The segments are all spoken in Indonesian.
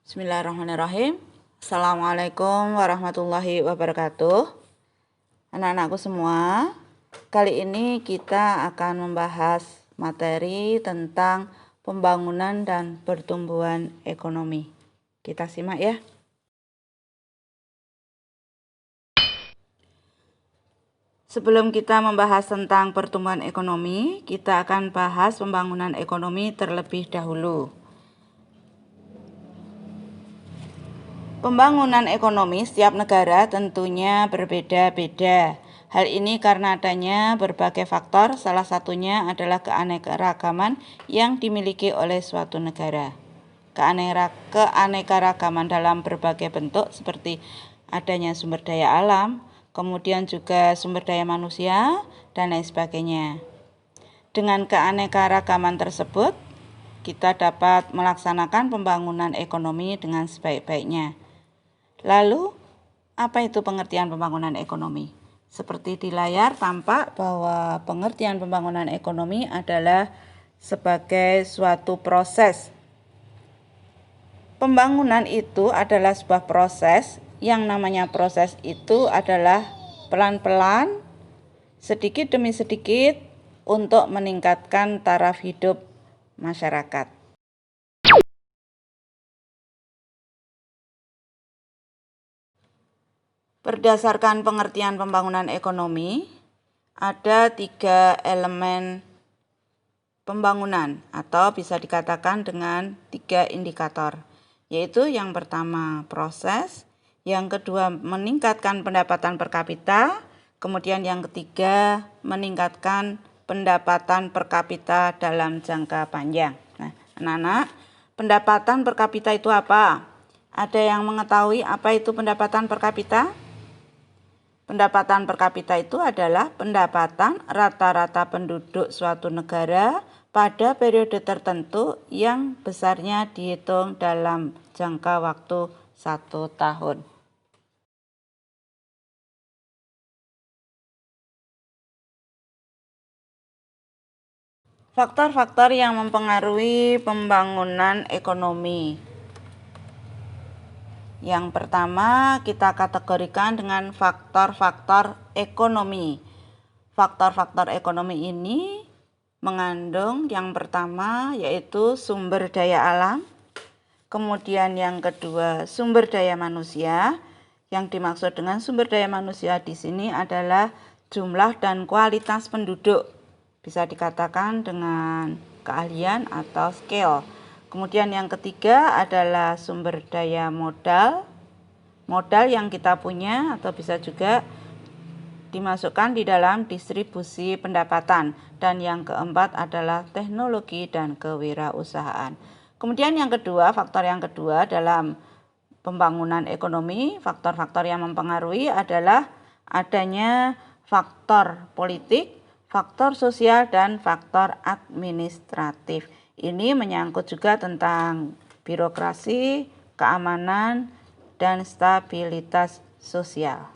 Bismillahirrahmanirrahim. Assalamualaikum warahmatullahi wabarakatuh. Anak-anakku semua, kali ini kita akan membahas materi tentang pembangunan dan pertumbuhan ekonomi. Kita simak ya. Sebelum kita membahas tentang pertumbuhan ekonomi, kita akan bahas pembangunan ekonomi terlebih dahulu. Pembangunan ekonomi setiap negara tentunya berbeda-beda. Hal ini karena adanya berbagai faktor, salah satunya adalah keanekaragaman yang dimiliki oleh suatu negara. Keanekaragaman dalam berbagai bentuk seperti adanya sumber daya alam, kemudian juga sumber daya manusia, dan lain sebagainya. Dengan keanekaragaman tersebut, kita dapat melaksanakan pembangunan ekonomi dengan sebaik-baiknya. Lalu, apa itu pengertian pembangunan ekonomi? Seperti di layar tampak bahwa pengertian pembangunan ekonomi adalah sebagai suatu proses. Pembangunan itu adalah sebuah proses, yang namanya proses itu adalah pelan-pelan, sedikit demi sedikit untuk meningkatkan taraf hidup masyarakat. Berdasarkan pengertian pembangunan ekonomi, ada 3 elemen pembangunan atau bisa dikatakan dengan 3 indikator, yaitu yang pertama proses, yang kedua meningkatkan pendapatan per kapita, kemudian yang ketiga meningkatkan pendapatan per kapita dalam jangka panjang. Nah, anak-anak, pendapatan per kapita itu apa? Ada yang mengetahui apa itu pendapatan per kapita? Pendapatan per kapita itu adalah pendapatan rata-rata penduduk suatu negara pada periode tertentu yang besarnya dihitung dalam jangka waktu 1 tahun. Faktor-faktor yang mempengaruhi pembangunan ekonomi. Yang pertama, kita kategorikan dengan faktor-faktor ekonomi. Faktor-faktor ekonomi ini mengandung yang pertama yaitu sumber daya alam, kemudian yang kedua sumber daya manusia. Yang dimaksud dengan sumber daya manusia di sini adalah jumlah dan kualitas penduduk. Bisa dikatakan dengan keahlian atau skill. Kemudian yang ketiga adalah sumber daya modal yang kita punya atau bisa juga dimasukkan di dalam distribusi pendapatan. Dan yang keempat adalah teknologi dan kewirausahaan. Kemudian yang kedua, faktor yang kedua dalam pembangunan ekonomi, faktor-faktor yang mempengaruhi adalah adanya faktor politik, faktor sosial, dan faktor administratif. Ini menyangkut juga tentang birokrasi, keamanan, dan stabilitas sosial.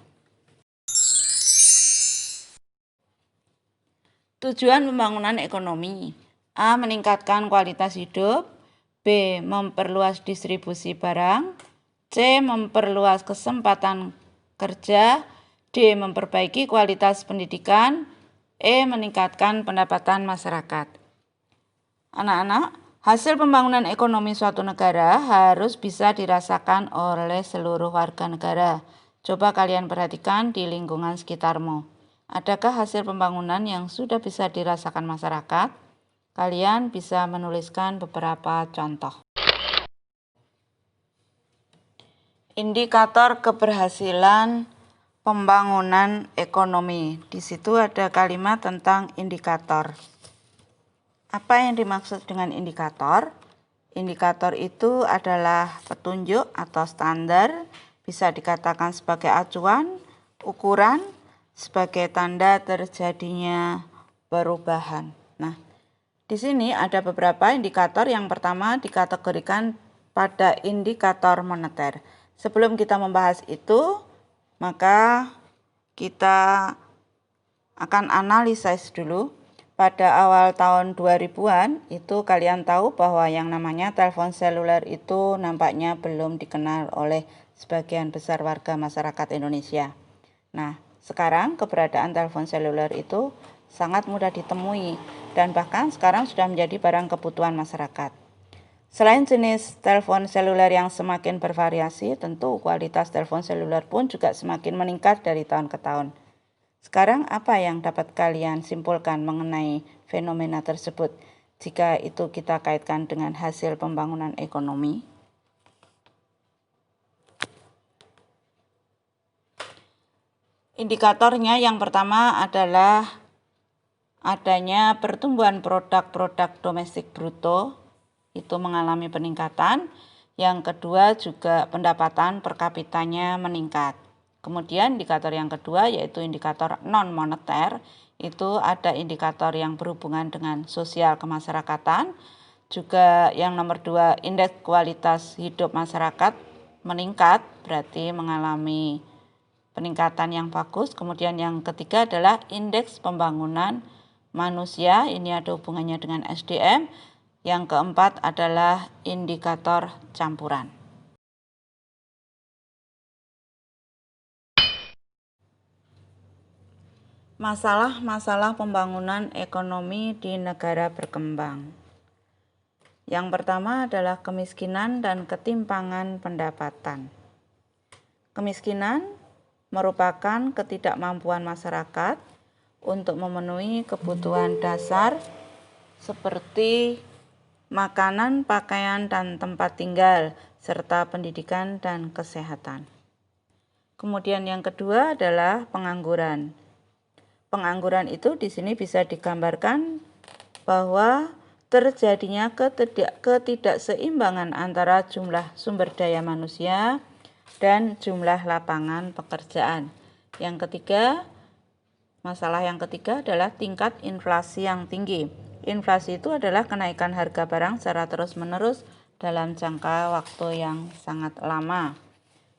Tujuan pembangunan ekonomi: A. Meningkatkan kualitas hidup, B. Memperluas distribusi barang, C. Memperluas kesempatan kerja, D. Memperbaiki kualitas pendidikan, E. Meningkatkan pendapatan masyarakat. Anak-anak, hasil pembangunan ekonomi suatu negara harus bisa dirasakan oleh seluruh warga negara. Coba kalian perhatikan di lingkungan sekitarmu. Adakah hasil pembangunan yang sudah bisa dirasakan masyarakat? Kalian bisa menuliskan beberapa contoh. Indikator keberhasilan pembangunan ekonomi. Di situ ada kalimat tentang indikator. Apa yang dimaksud dengan indikator? Indikator itu adalah petunjuk atau standar, bisa dikatakan sebagai acuan, ukuran, sebagai tanda terjadinya perubahan. Nah, di sini ada beberapa indikator. Yang pertama dikategorikan pada indikator moneter. Sebelum kita membahas itu, maka kita akan analisis dulu pada awal tahun 2000-an itu kalian tahu bahwa yang namanya telepon seluler itu nampaknya belum dikenal oleh sebagian besar warga masyarakat Indonesia. Nah, sekarang keberadaan telepon seluler itu sangat mudah ditemui dan bahkan sekarang sudah menjadi barang kebutuhan masyarakat. Selain jenis telepon seluler yang semakin bervariasi, tentu kualitas telepon seluler pun juga semakin meningkat dari tahun ke tahun. Sekarang apa yang dapat kalian simpulkan mengenai fenomena tersebut jika itu kita kaitkan dengan hasil pembangunan ekonomi? Indikatornya yang pertama adalah adanya pertumbuhan produk-produk domestik bruto itu mengalami peningkatan. Yang kedua juga pendapatan per kapitanya meningkat. Kemudian indikator yang kedua yaitu indikator non-moneter, itu ada indikator yang berhubungan dengan sosial kemasyarakatan. Juga yang nomor 2 indeks kualitas hidup masyarakat meningkat, berarti mengalami peningkatan yang bagus. Kemudian yang ketiga adalah indeks pembangunan manusia, ini ada hubungannya dengan SDM. Yang keempat adalah indikator campuran. Masalah-masalah pembangunan ekonomi di negara berkembang. Yang pertama adalah kemiskinan dan ketimpangan pendapatan. Kemiskinan merupakan ketidakmampuan masyarakat untuk memenuhi kebutuhan dasar seperti makanan, pakaian, dan tempat tinggal, serta pendidikan dan kesehatan. Kemudian yang kedua adalah pengangguran. Pengangguran itu di sini bisa digambarkan bahwa terjadinya ketidakseimbangan antara jumlah sumber daya manusia dan jumlah lapangan pekerjaan. Masalah yang ketiga adalah tingkat inflasi yang tinggi. Inflasi itu adalah kenaikan harga barang secara terus-menerus dalam jangka waktu yang sangat lama.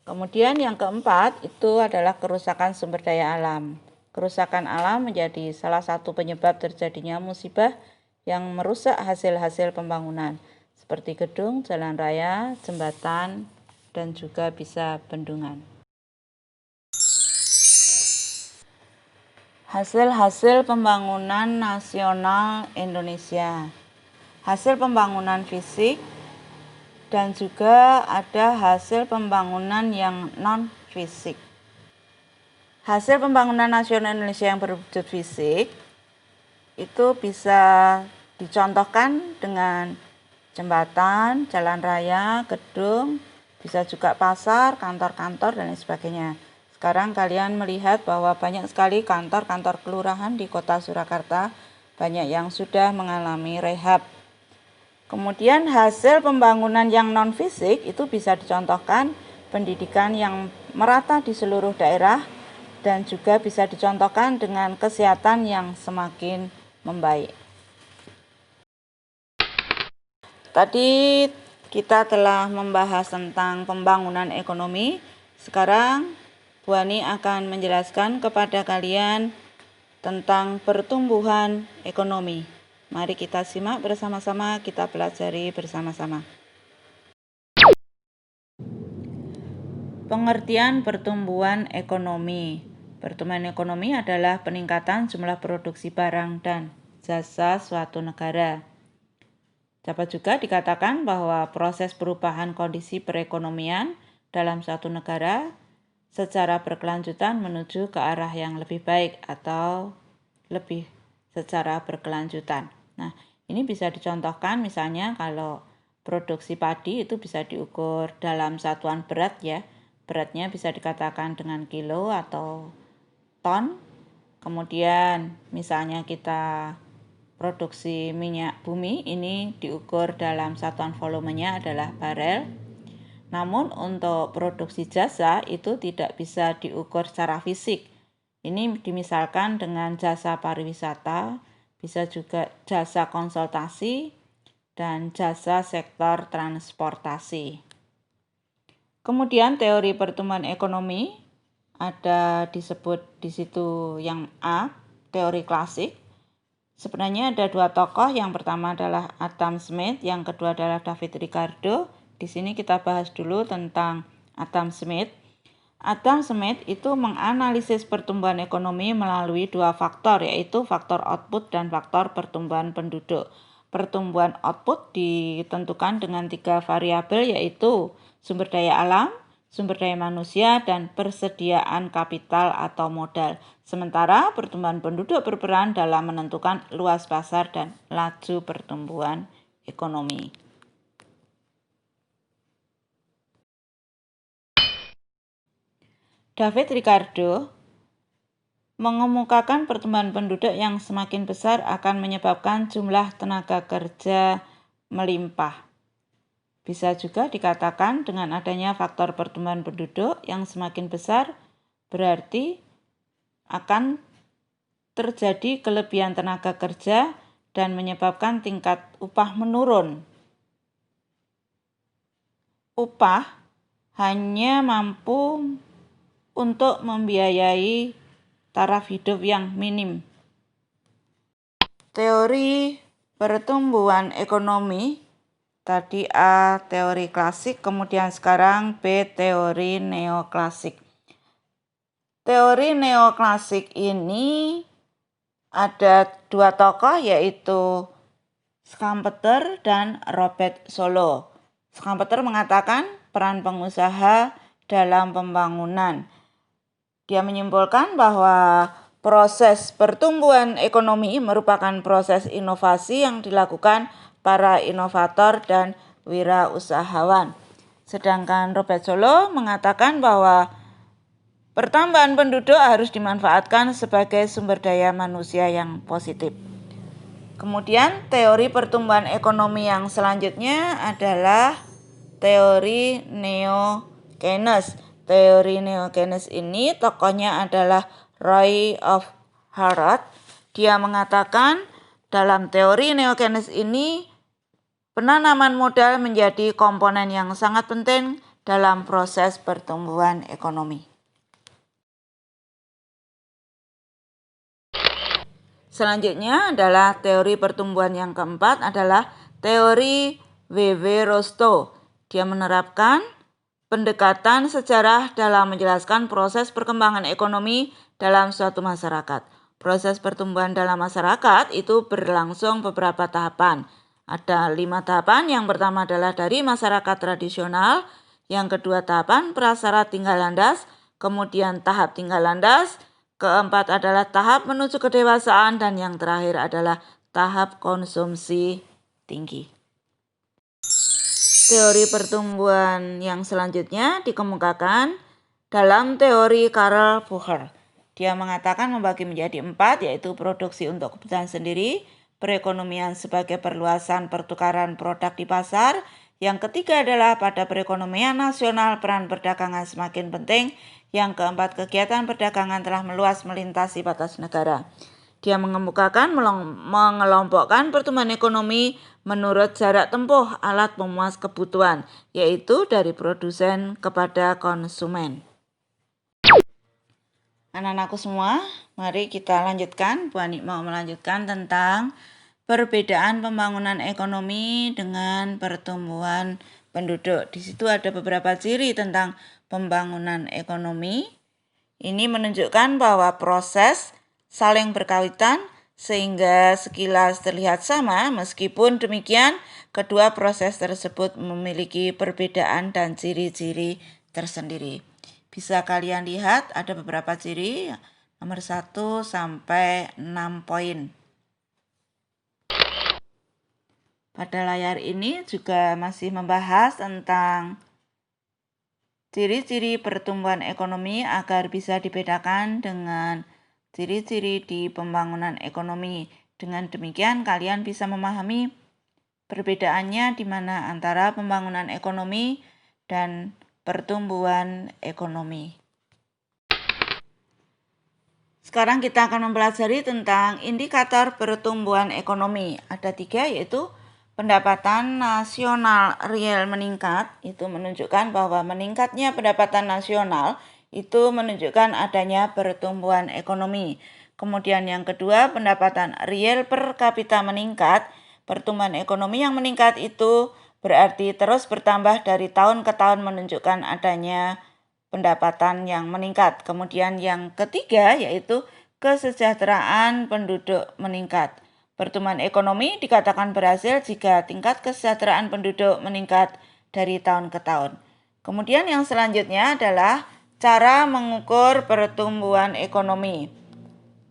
Kemudian yang keempat itu adalah kerusakan sumber daya alam. Kerusakan alam menjadi salah satu penyebab terjadinya musibah yang merusak hasil-hasil pembangunan seperti gedung, jalan raya, jembatan, dan juga bisa bendungan. Hasil-hasil pembangunan nasional Indonesia. Hasil pembangunan fisik dan juga ada hasil pembangunan yang non-fisik. Hasil pembangunan nasional Indonesia yang berwujud fisik itu bisa dicontohkan dengan jembatan, jalan raya, gedung, bisa juga pasar, kantor-kantor, dan lain sebagainya. Sekarang kalian melihat bahwa banyak sekali kantor-kantor kelurahan di kota Surakarta, banyak yang sudah mengalami rehab. Kemudian hasil pembangunan yang non-fisik itu bisa dicontohkan pendidikan yang merata di seluruh daerah, dan juga bisa dicontohkan dengan kesehatan yang semakin membaik. Tadi kita telah membahas tentang pembangunan ekonomi. Sekarang Bu Ani akan menjelaskan kepada kalian tentang pertumbuhan ekonomi. Mari kita simak bersama-sama, kita pelajari bersama-sama. Pengertian pertumbuhan ekonomi. Pertumbuhan ekonomi adalah peningkatan jumlah produksi barang dan jasa suatu negara. Dapat juga dikatakan bahwa proses perubahan kondisi perekonomian dalam suatu negara secara berkelanjutan menuju ke arah yang lebih baik atau lebih secara berkelanjutan. Nah, ini bisa dicontohkan misalnya kalau produksi padi itu bisa diukur dalam satuan berat ya. Beratnya bisa dikatakan dengan kilo atau ton. Kemudian misalnya kita produksi minyak bumi, ini diukur dalam satuan volumenya adalah barel. Namun untuk produksi jasa itu tidak bisa diukur secara fisik. Ini dimisalkan dengan jasa pariwisata, bisa juga jasa konsultasi, dan jasa sektor transportasi. Kemudian teori pertumbuhan ekonomi ada disebut di situ yang A, teori klasik. Sebenarnya ada dua tokoh, yang pertama adalah Adam Smith, yang kedua adalah David Ricardo. Di sini kita bahas dulu tentang Adam Smith. Adam Smith itu menganalisis pertumbuhan ekonomi melalui dua faktor, yaitu faktor output dan faktor pertumbuhan penduduk. Pertumbuhan output ditentukan dengan 3 variabel, yaitu sumber daya alam, sumber daya manusia, dan persediaan kapital atau modal. Sementara pertumbuhan penduduk berperan dalam menentukan luas pasar dan laju pertumbuhan ekonomi. David Ricardo mengemukakan pertumbuhan penduduk yang semakin besar akan menyebabkan jumlah tenaga kerja melimpah. Bisa juga dikatakan dengan adanya faktor pertumbuhan penduduk yang semakin besar berarti akan terjadi kelebihan tenaga kerja dan menyebabkan tingkat upah menurun. Upah hanya mampu untuk membiayai taraf hidup yang minim. Teori pertumbuhan ekonomi, tadi A teori klasik, kemudian sekarang B teori neoklasik. Teori neoklasik ini ada dua tokoh, yaitu Schumpeter dan Robert Solow. Schumpeter mengatakan peran pengusaha dalam pembangunan. Dia menyimpulkan bahwa proses pertumbuhan ekonomi merupakan proses inovasi yang dilakukan para inovator dan wirausahawan. Sedangkan Robert Solow mengatakan bahwa pertambahan penduduk harus dimanfaatkan sebagai sumber daya manusia yang positif. Kemudian teori pertumbuhan ekonomi yang selanjutnya adalah teori Neo-Keynes. Teori Neo-Keynes ini tokohnya adalah Roy of Harrod. Dia mengatakan dalam teori Neo-Keynes ini penanaman modal menjadi komponen yang sangat penting dalam proses pertumbuhan ekonomi. Selanjutnya adalah teori pertumbuhan yang keempat adalah teori W.W. Rostow. Dia menerapkan pendekatan sejarah dalam menjelaskan proses perkembangan ekonomi dalam suatu masyarakat. Proses pertumbuhan dalam masyarakat itu berlangsung beberapa tahapan. Ada 5 tahapan. Yang pertama adalah dari masyarakat tradisional, yang kedua tahapan prasyarat tinggal landas, kemudian tahap tinggal landas, keempat adalah tahap menuju kedewasaan, dan yang terakhir adalah tahap konsumsi tinggi. Teori pertumbuhan yang selanjutnya dikemukakan dalam teori Karl Popper. Dia mengatakan membagi menjadi 4, yaitu produksi untuk kebutuhan sendiri, perekonomian sebagai perluasan pertukaran produk di pasar, yang ketiga adalah pada perekonomian nasional peran perdagangan semakin penting, yang keempat kegiatan perdagangan telah meluas melintasi batas negara. Dia mengemukakan mengelompokkan pertumbuhan ekonomi menurut jarak tempuh alat pemuas kebutuhan, yaitu dari produsen kepada konsumen. Anak-anakku semua, mari kita lanjutkan. Bu Ani mau melanjutkan tentang perbedaan pembangunan ekonomi dengan pertumbuhan penduduk. Di situ ada beberapa ciri tentang pembangunan ekonomi. Ini menunjukkan bahwa proses saling berkaitan sehingga sekilas terlihat sama. Meskipun demikian, kedua proses tersebut memiliki perbedaan dan ciri-ciri tersendiri. Bisa kalian lihat ada beberapa ciri, nomor 1 sampai 6 poin. Pada layar ini juga masih membahas tentang ciri-ciri pertumbuhan ekonomi agar bisa dibedakan dengan ciri-ciri di pembangunan ekonomi. Dengan demikian kalian bisa memahami perbedaannya di mana antara pembangunan ekonomi dan pertumbuhan ekonomi. Sekarang kita akan mempelajari tentang indikator pertumbuhan ekonomi. Ada 3, yaitu pendapatan nasional real meningkat. Itu menunjukkan bahwa meningkatnya pendapatan nasional itu menunjukkan adanya pertumbuhan ekonomi. Kemudian yang kedua, pendapatan real per kapita meningkat. Pertumbuhan ekonomi yang meningkat itu berarti terus bertambah dari tahun ke tahun, menunjukkan adanya pendapatan yang meningkat. Kemudian yang ketiga yaitu kesejahteraan penduduk meningkat. Pertumbuhan ekonomi dikatakan berhasil jika tingkat kesejahteraan penduduk meningkat dari tahun ke tahun. Kemudian yang selanjutnya adalah cara mengukur pertumbuhan ekonomi.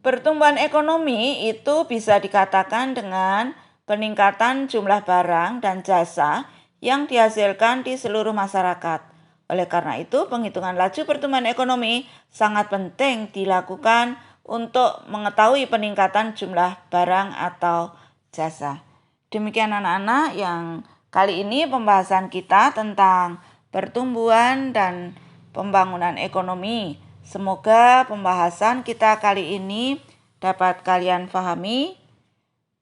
Pertumbuhan ekonomi itu bisa dikatakan dengan peningkatan jumlah barang dan jasa yang dihasilkan di seluruh masyarakat. Oleh karena itu, penghitungan laju pertumbuhan ekonomi sangat penting dilakukan untuk mengetahui peningkatan jumlah barang atau jasa. Demikian anak-anak, yang kali ini pembahasan kita tentang pertumbuhan dan pembangunan ekonomi. Semoga pembahasan kita kali ini dapat kalian pahami,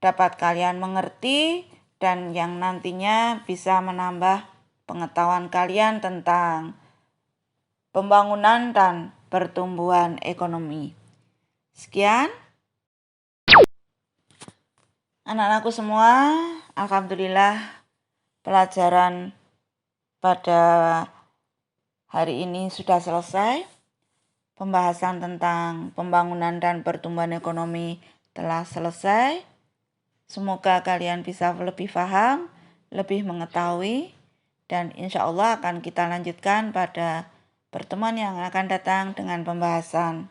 dapat kalian mengerti, dan yang nantinya bisa menambah pengetahuan kalian tentang pembangunan dan pertumbuhan ekonomi. Sekian. Anak-anakku semua, alhamdulillah pelajaran pada hari ini sudah selesai. Pembahasan tentang pembangunan dan pertumbuhan ekonomi telah selesai. Semoga kalian bisa lebih paham, lebih mengetahui, dan insya Allah akan kita lanjutkan pada pertemuan yang akan datang dengan pembahasan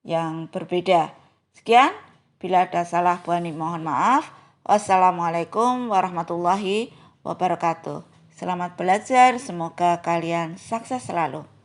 yang berbeda. Sekian, bila ada salah buani mohon maaf. Wassalamualaikum warahmatullahi wabarakatuh. Selamat belajar, semoga kalian sukses selalu.